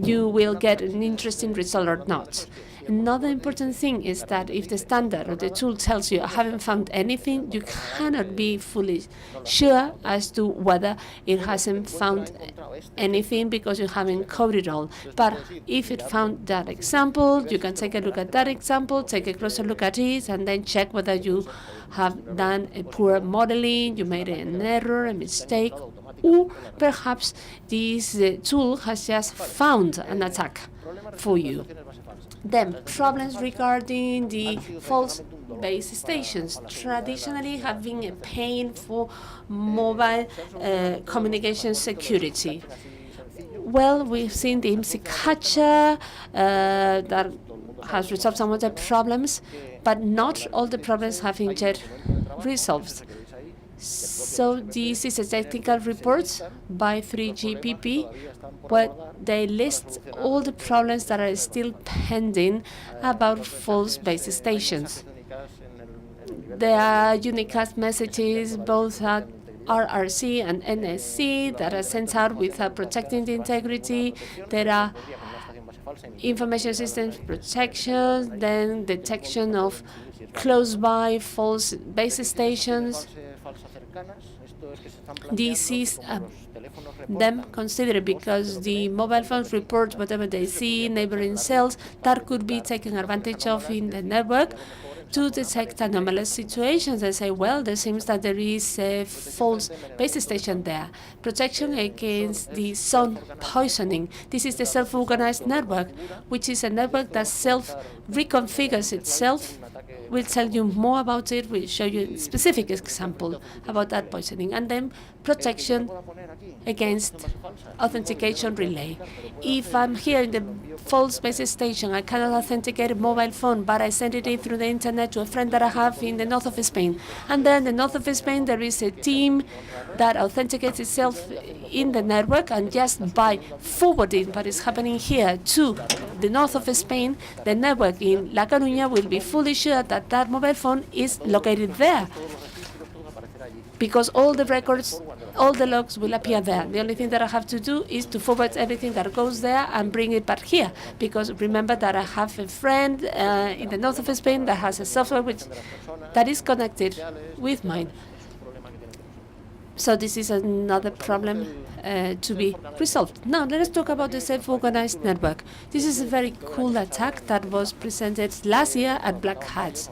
you will get an interesting result or not. Another important thing is that if the standard or the tool tells you, I haven't found anything, you cannot be fully sure as to whether it hasn't found anything because you haven't coded all. But if it found that example, you can take a look at that example, take a closer look at it, and then check whether you have done a poor modeling, you made an error, a mistake, or perhaps this tool has just found an attack for you. Then, problems regarding the false base stations traditionally have been a pain for mobile communication security. Well, we've seen the IMSI catcher that has resolved some of the problems, but not all the problems have been yet resolved. So this is a technical report by 3GPP, where they list all the problems that are still pending about false base stations. There are unicast messages both at RRC and NSC that are sent out without protecting the integrity. There are information systems protections, then detection of close-by false base stations. This is them considered because the mobile phones report whatever they see, neighboring cells, that could be taken advantage of in the network to detect anomalous situations. They say, well, there seems that there is a false base station there. Protection against the zone poisoning. This is the self-organized network, which is a network that self-reconfigures itself. We'll tell you more about it. We'll show you a specific example about that poisoning. And then protection against authentication relay. If I'm here in the false base station, I cannot authenticate a mobile phone, but I send it in through the internet to a friend that I have in the north of Spain. And then in the north of Spain, there is a team that authenticates itself in the network, and just by forwarding what is happening here to the north of Spain, the network in La Coruña will be fully sure that that mobile phone is located there, because all the records, all the logs will appear there. The only thing that I have to do is to forward everything that goes there and bring it back here, because remember that I have a friend in the north of Spain that has a software that is connected with mine. So this is another problem to be resolved. Now, let us talk about the self-organized network. This is a very cool attack that was presented last year at Black Hats.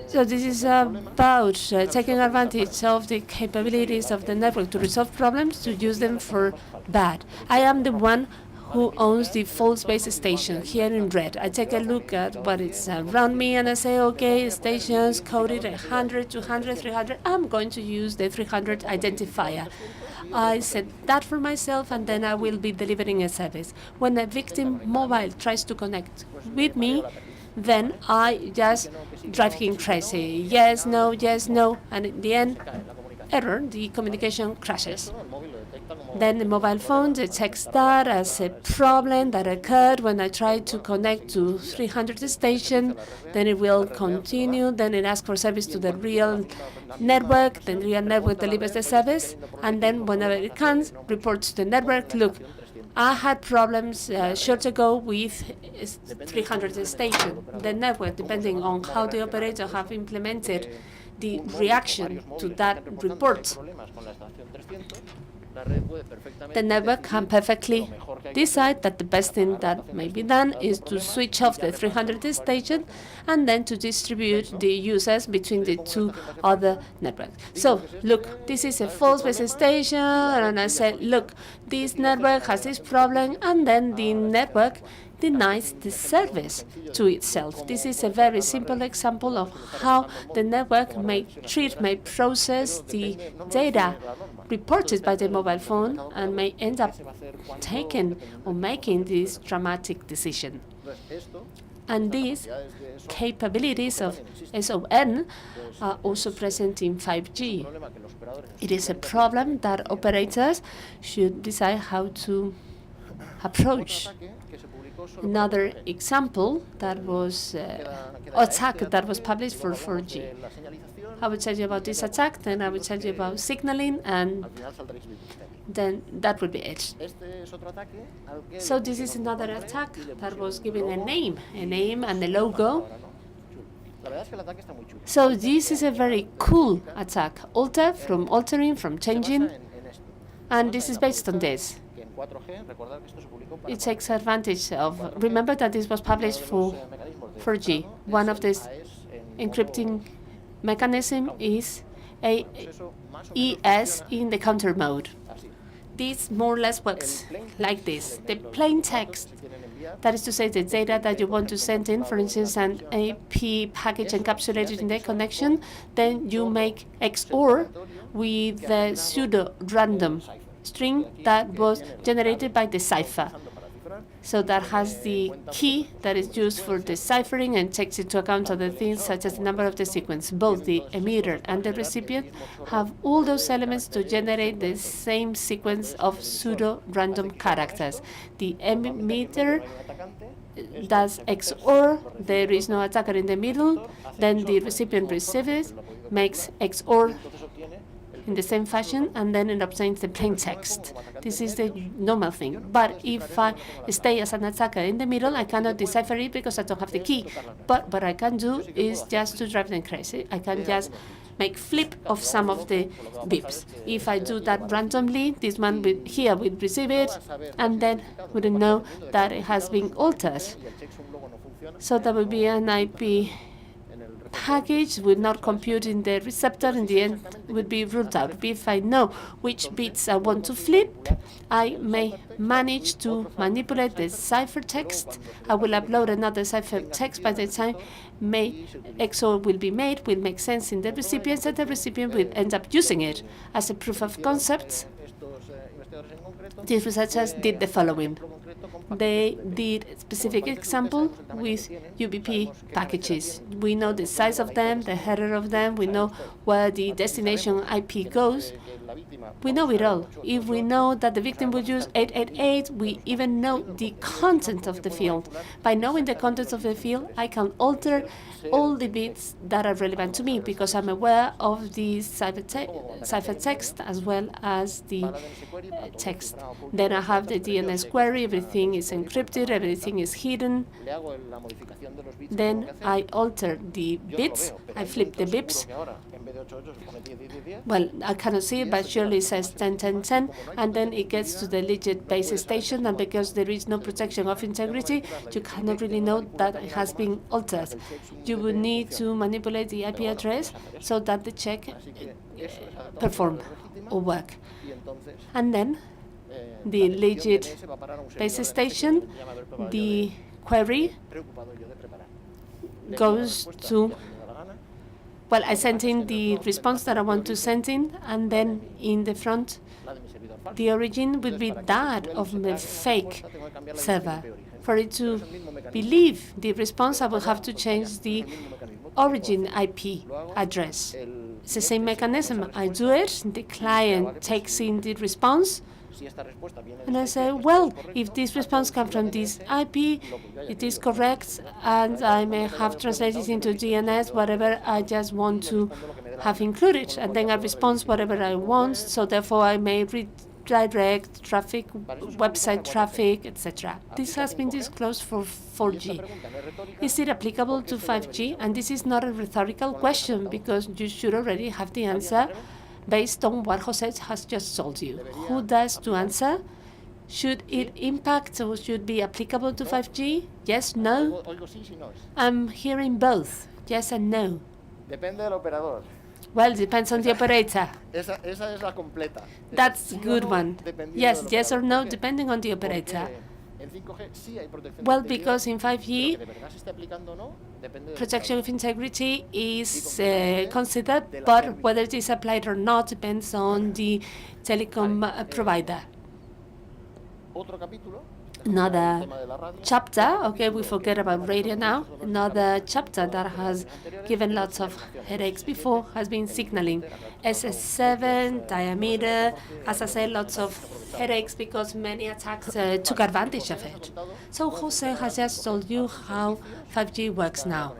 So this is about taking advantage of the capabilities of the network to resolve problems, to use them for bad. I am the one who owns the false base station here in red. I take a look at what is around me and I say, okay, stations coded 100, 200, 300. I'm going to use the 300 identifier. I set that for myself, and then I will be delivering a service. When a victim mobile tries to connect with me, then I just drive him crazy. Yes, no, and in the end, error, the communication crashes. Then the mobile phone detects that as a problem that occurred when I tried to connect to 300 station. Then it will continue. Then it asks for service to the real network. Then the real network delivers the service. And then whenever it comes, reports to the network, look, I had problems short ago with 300 station. The network, depending on how the operator have implemented the reaction to that report. The network can perfectly decide that the best thing that may be done is to switch off the 300 station and then to distribute the users between the two other networks. So, look, this is a false base station, and I said, look, this network has this problem, and then the network denies the service to itself. This is a very simple example of how the network may process the data reported by the mobile phone and may end up taking or making this dramatic decision. And these capabilities of SON are also present in 5G. It is a problem that operators should decide how to approach. Another example that was attack that was published for 4G. I will tell you about this attack, then I will tell you about signaling, and then that would be it. So this is another attack that was given a name and a logo. So this is a very cool attack, altering, from changing, and this is based on this. It takes advantage of, remember that this was published for 4G. One of these encrypting mechanism is AES in the counter mode. This more or less works like this. The plain text, that is to say the data that you want to send in, for instance, an AP package encapsulated in the connection, then you make XOR with the pseudo-random string that was generated by the cipher. So that has the key that is used for deciphering and takes into account other things such as the number of the sequence. Both the emitter and the recipient have all those elements to generate the same sequence of pseudo-random characters. The emitter does XOR, there is no attacker in the middle, then the recipient receives, makes XOR in the same fashion, and then it obtains the plain text. This is the normal thing. But if I stay as an attacker in the middle, I cannot decipher it because I don't have the key. But what I can do is just to drive them crazy. I can just make flip of some of the bits. If I do that randomly, this one here will receive it, and then wouldn't know that it has been altered. So that would be an IP package would not compute in the receptor, in the end would be ruled out. If I know which bits I want to flip, I may manage to manipulate the ciphertext. I will upload another ciphertext. By the time XOR will be made, will make sense in the recipient, and the recipient will end up using it as a proof of concept. These researchers did the following. They did a specific example with UBP packages. We know the size of them, the header of them, we know where the destination IP goes. We know it all. If we know that the victim will use 888, we even know the content of the field. By knowing the content of the field, I can alter all the bits that are relevant to me because I'm aware of the ciphertext as well as the text. Then I have the DNS query, everything is encrypted, everything is hidden. Then I alter the bits, I flip the bits. Well, I cannot see it, but surely it says 10, 10, 10, and then it gets to the legit base station, and because there is no protection of integrity, you cannot really know that it has been altered. You would need to manipulate the IP address so that the check perform or work. And then the legit base station, the query goes to, well, I sent in the response that I want to send in, and then in the front, the origin would be that of the fake server. For it to believe the response, I will have to change the origin IP address. It's the same mechanism. I do it, the client takes in the response, and I say, well, if this response comes from this IP, it is correct, and I may have translated into DNS whatever I just want to have included, and then I respond whatever I want, so therefore I may direct traffic, website traffic, etc. This has been disclosed for 4G. Is it applicable to 5G? And this is not a rhetorical question, because you should already have the answer based on what José has just told you. Who does to answer? Should it impact or should be applicable to 5G? Yes, no? I'm hearing both, yes and no. Depende del operador. Well, it depends on the operator. Esa es la completa. That's a good one. Yes, yes or no, depending on the operator. Well, because in 5G, protection of integrity is considered, but whether it is applied or not depends on the telecom provider. Another chapter, okay, we forget about radio now. Another chapter that has given lots of headaches before has been signaling. SS7, diameter, as I said, lots of headaches because many attacks took advantage of it. So José has just told you how 5G works now.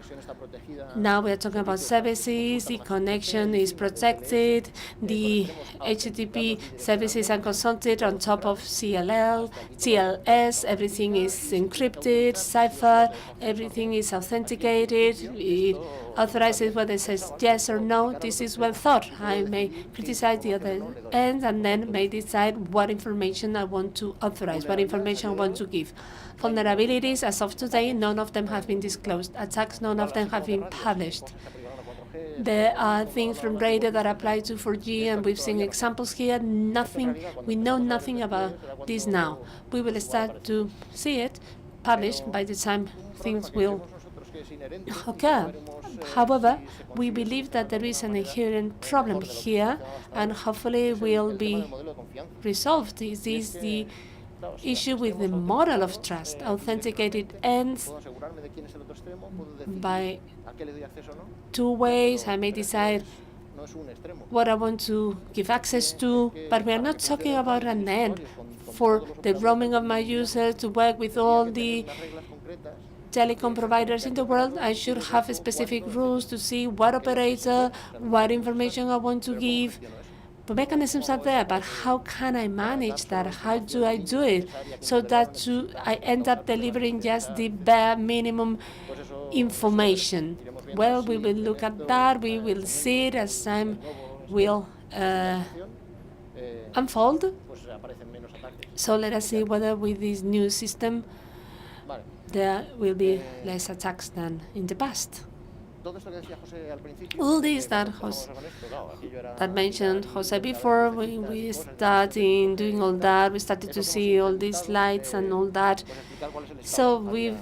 Now we are talking about services, the connection is protected, the HTTP services are consulted on top of CLL, TLS, everything is encrypted, ciphered, everything is authenticated, it authorizes whether it says yes or no. This is well thought. I may criticize the other end and then may decide what information I want to authorize, what information I want to give. Vulnerabilities, as of today, none of them have been disclosed. Attacks, none of them have been published. There are things from radio that apply to 4G, and we've seen examples here. We know nothing about this now. We will start to see it published by the time things will occur. However, we believe that there is an inherent problem here, and hopefully will be resolved. This is the issue with the model of trust. Authenticated ends by two ways. I may decide what I want to give access to, but we are not talking about an end for the roaming of my users to work with all the telecom providers in the world. I should have specific rules to see what operator, what information I want to give. The mechanisms are there, but how can I manage that? How do I do it so that I end up delivering just the bare minimum information? Well, we will look at that. We will see it as time will unfold. So let us see whether with this new system there will be less attacks than in the past. All this that mentioned José before, we started doing all that, we started to see all these lights and all that. So we've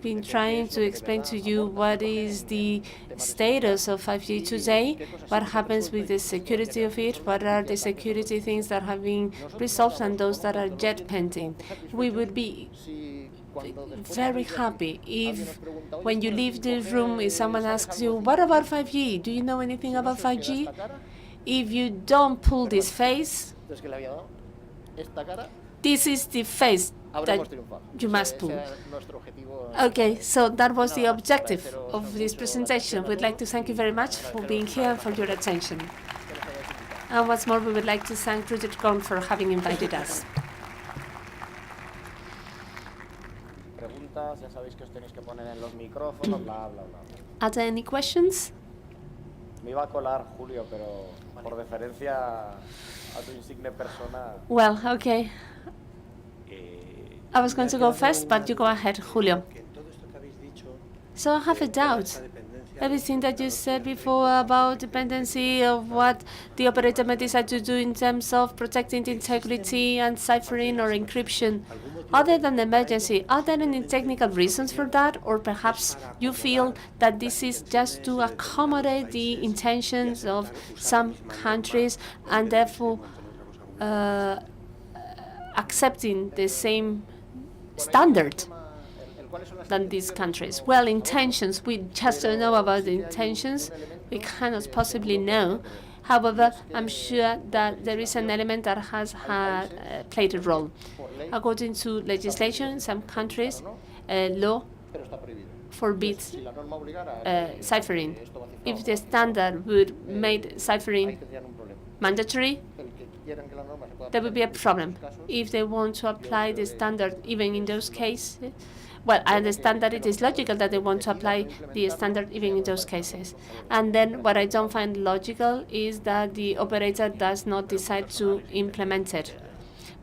been trying to explain to you what is the status of 5G today, what happens with the security of it, what are the security things that have been resolved and those that are yet pending. We would be very happy if when you leave the room, if someone asks you, what about 5G? Do you know anything about 5G? If you don't pull this face, this is the face that you must pull. Okay, so that was the objective of this presentation. We'd like to thank you very much for being here and for your attention. And once more, we would like to thank RootedCON for having invited us. Are there any questions? Well, okay. I was going to go first, but you go ahead, Julio. So I have a doubt. Everything that you said before about dependency of what the operator may decide to do in terms of protecting the integrity and ciphering or encryption. Other than the emergency, are there any technical reasons for that? Or perhaps you feel that this is just to accommodate the intentions of some countries and therefore accepting the same standard than these countries? Well, intentions, we just don't know about the intentions. We cannot possibly know. However, I'm sure that there is an element that has played a role. According to legislation in some countries, law forbids ciphering. If the standard would make ciphering mandatory, there will be a problem if they want to apply the standard even in those cases. Well, I understand that it is logical that they want to apply the standard even in those cases. And then what I don't find logical is that the operator does not decide to implement it.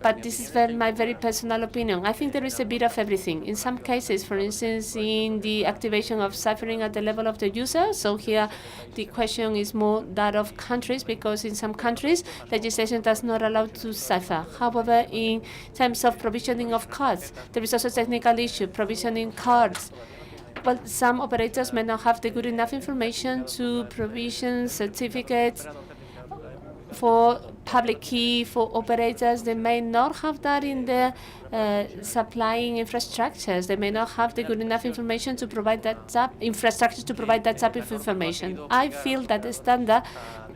But this is my very personal opinion. I think there is a bit of everything. In some cases, for instance, in the activation of ciphering at the level of the user, so here the question is more that of countries, because in some countries, legislation does not allow to cipher. However, in terms of provisioning of cards, there is also a technical issue, provisioning cards. Well, some operators may not have the good enough information to provision certificates for public key for operators. They may not have that in their supplying infrastructures. They may not have the good enough information to provide that infrastructure to provide that type of information. I feel that the standard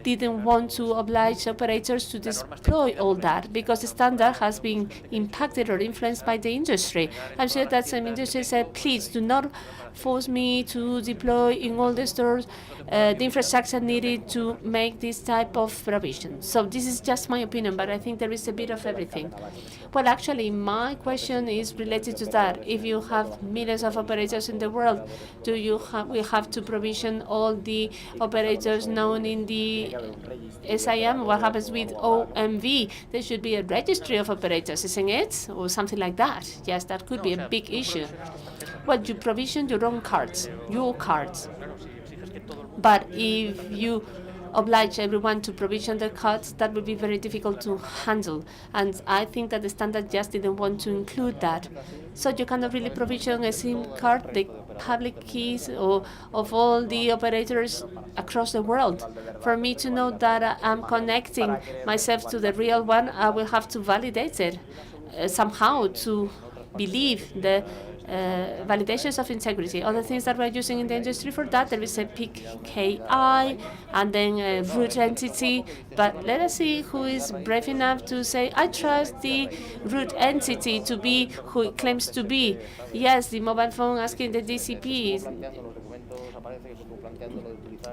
didn't want to oblige operators to deploy all that because the standard has been impacted or influenced by the industry. I'm sure that some industry said, please do not force me to deploy in all the stores the infrastructure needed to make this type of provision. So this is just my opinion, but I think there is a bit of everything. Well, actually, my question is related to that. If you have millions of operators in the world, we have to provision all the operators known in the SIM? What happens with OMV? There should be a registry of operators, isn't it? Or something like that. Yes, that could be a big issue. Well, you provision your own cards, your cards. But if you oblige everyone to provision their cards, that would be very difficult to handle. And I think that the standard just didn't want to include that. So you cannot really provision a SIM card, the public keys of all the operators across the world. For me to know that I'm connecting myself to the real one, I will have to validate it somehow to believe the validations of integrity. Other things that we're using in the industry for that, there is a PKI and then a root entity. But let us see who is brave enough to say, I trust the root entity to be who it claims to be. Yes, the mobile phone asking the DCP.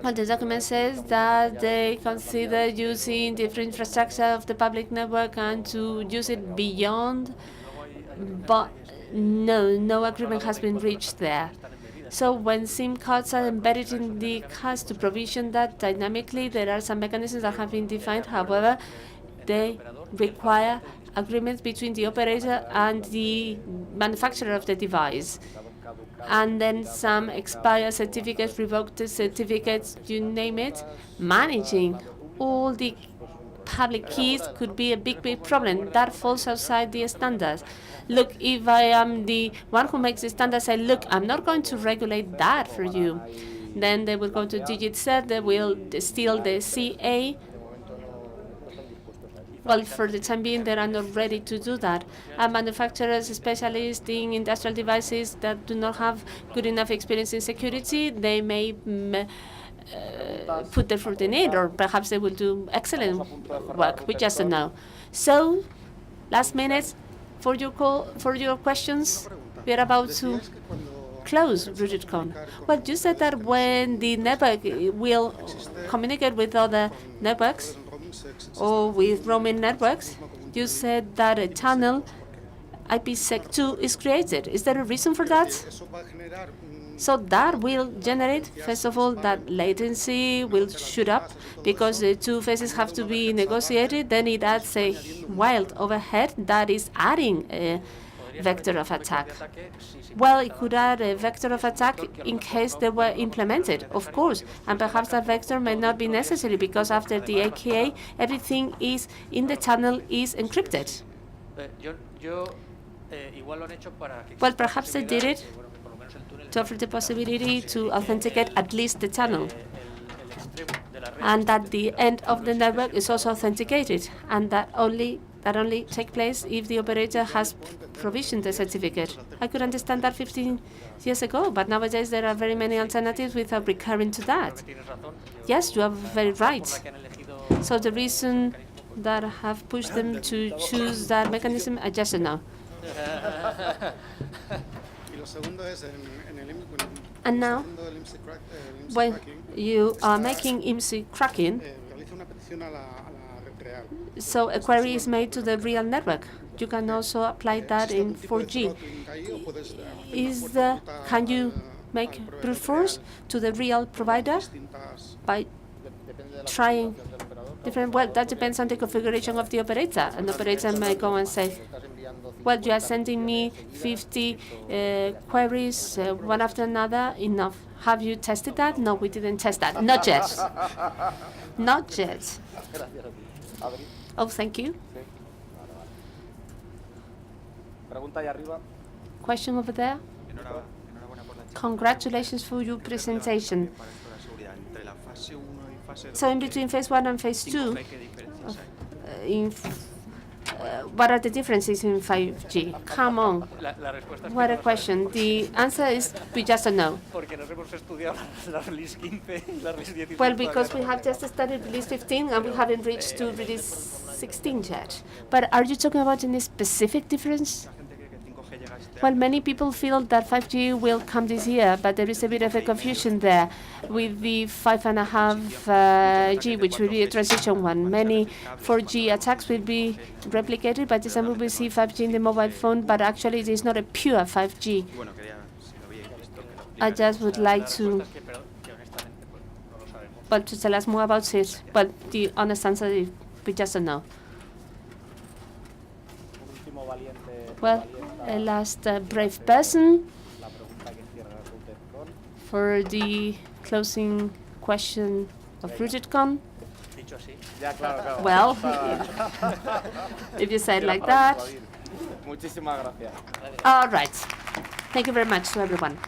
Well, the document says that they consider using different infrastructure of the public network and to use it beyond, but no agreement has been reached there. So when SIM cards are embedded in the cards to provision that dynamically, there are some mechanisms that have been defined. However, they require agreements between the operator and the manufacturer of the device. And then some expired certificates, revoked certificates, you name it. Managing all the public keys could be a big problem. That falls outside the standards. Look, if I am the one who makes the standards, say, look, I'm not going to regulate that for you. Then they will go to DigitSet, they will steal the CA. Well, for the time being, they are not ready to do that. And manufacturers, specialists in industrial devices that do not have good enough experience in security, they may put their foot in it, or perhaps they will do excellent work. We just don't know. So, last minute for your questions. We are about to close RootedCON. Well, you said that when the network will communicate with other networks or with roaming networks, you said that a channel IPsec2 is created. Is there a reason for that? So that will generate, first of all, that latency will shoot up because the two phases have to be negotiated. Then it adds a wild overhead that is adding a vector of attack. Well, it could add a vector of attack in case they were implemented, of course. And perhaps that vector may not be necessary because after the AKA, everything is in the channel is encrypted. Well, perhaps they did it to offer the possibility to authenticate at least the channel, and that the end of the network is also authenticated, and that only take place if the operator has provisioned the certificate. I could understand that 15 years ago, but nowadays there are very many alternatives without recurring to that. Yes, you are very right. So the reason that have pushed them to choose that mechanism, I just don't know. And now, when you are making IMSI cracking, So a query is made to the real network. You can also apply that in 4G. Can you make brute force to the real provider by trying different? Well, that depends on the configuration of the operator. An operator may go and say, well, you are sending me 50 queries, one after another, enough. Have you tested that? No, we didn't test that. Not yet. Not yet. Oh, thank you. Question over there. Congratulations for your presentation. So in between phase 1 and phase 2, what are the differences in 5G? Come on. What a question. The answer is we just don't know. Well, because we have just studied release 15 and we haven't reached to release 16 yet. But are you talking about any specific difference? Well, many people feel that 5G will come this year, but there is a bit of a confusion there with the 5.5G, which will be a transition one. Many 4G attacks will be replicated. By December, we'll see 5G in the mobile phone, but actually it is not a pure 5G. I just would like to, well, to tell us more about it. Well, the honest answer is we just don't know. Well, a last brave person for the closing question of RootedCON. Well, if you say it like that. All right. Thank you very much to everyone.